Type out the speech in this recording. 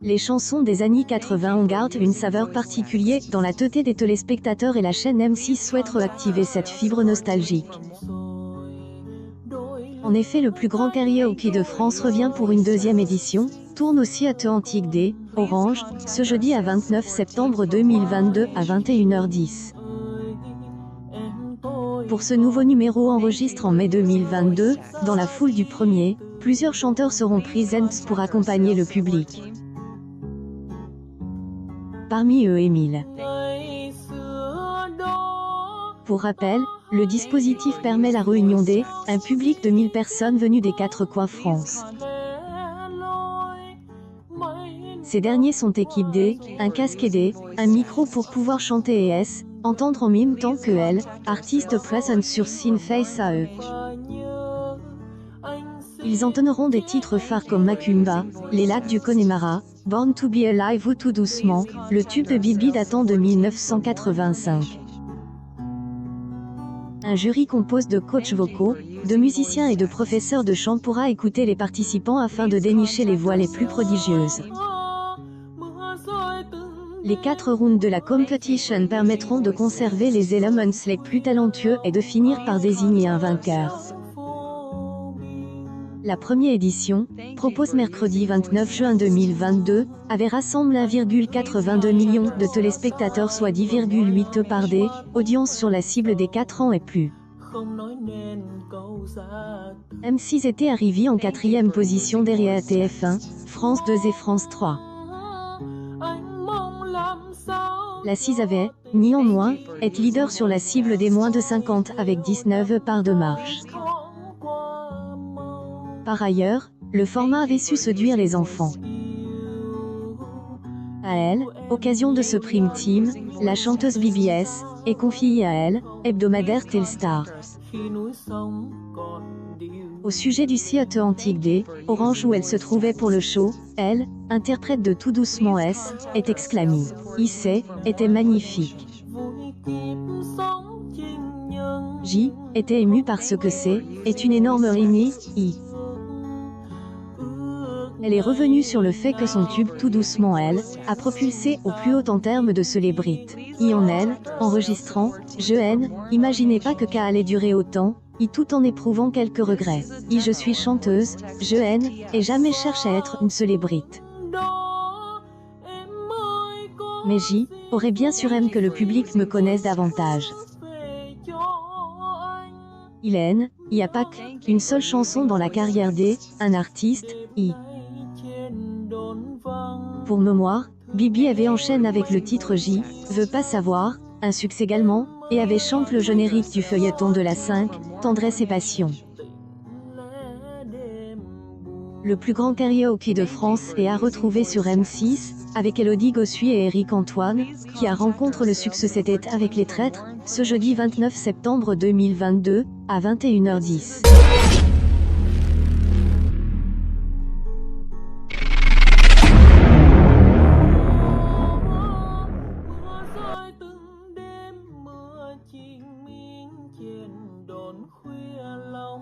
Les chansons des années 80 ont gardé une saveur particulière dans la tête des téléspectateurs et la chaîne M6 souhaite réactiver cette fibre nostalgique. En effet, le plus grand karaoké de France revient pour une deuxième édition, tourne au Théâtre Antique des Orange, ce jeudi à 29 septembre 2022 à 21h10. Pour ce nouveau numéro enregistré en mai 2022, dans la foule du premier, plusieurs chanteurs seront présents pour accompagner le public. Parmi eux Émile. Pour rappel, le dispositif permet la réunion un public de 1000 personnes venues des 4 coins France. Ces derniers sont équipés un casque et un micro pour pouvoir chanter et entendre en même temps que elle, artistes présents sur scène face à eux. Ils entonneront des titres phares comme Macumba, Les Lacs du Connemara, Born to be Alive ou Tout doucement, le tube de Bibi datant de 1985. Un jury composé de coachs vocaux, de musiciens et de professeurs de chant pourra écouter les participants afin de dénicher les voix les plus prodigieuses. Les 4 rounds de la competition permettront de conserver les éléments les plus talentueux et de finir par désigner un vainqueur. La première édition, propose mercredi 29 juin 2022, avait rassemblé 1,82 million de téléspectateurs soit 10,8 par des audiences sur la cible des 4 ans et plus. M6 était arrivé en 4e position derrière TF1, France 2 et France 3. La 6 avait, néanmoins, est leader sur la cible des moins de 50 avec 19 parts de marche. Par ailleurs, le format avait su séduire les enfants. À elle, occasion de ce prime team, la chanteuse BBS est confiée à elle, hebdomadaire Telstar. Au sujet du Théâtre Antique des Orange où elle se trouvait pour le show, elle, interprète de Tout doucement est exclamée. IC était magnifique. J était ému par ce que est une énorme rimée, Elle est revenue sur le fait que son tube Tout doucement a propulsé au plus haut en termes de célébrité. Enregistrant, imaginez pas que ça allait durer autant, tout en éprouvant quelques regrets. Je suis chanteuse, et jamais cherche à être une célébrité. Mais aurait bien sûr aimé que le public me connaisse davantage. Il y a pas qu'une seule chanson dans la carrière un artiste, Pour mémoire, Bibi avait enchaîné avec le titre Veux pas savoir, un succès également, et avait chanté le générique du feuilleton de la 5, Tendresse et passion. Le plus grand karaoké de France est à retrouver sur M6, avec Elodie Gossuet et Éric Antoine, qui a rencontré le succès c'était avec les traîtres, ce jeudi 29 septembre 2022, à 21h10.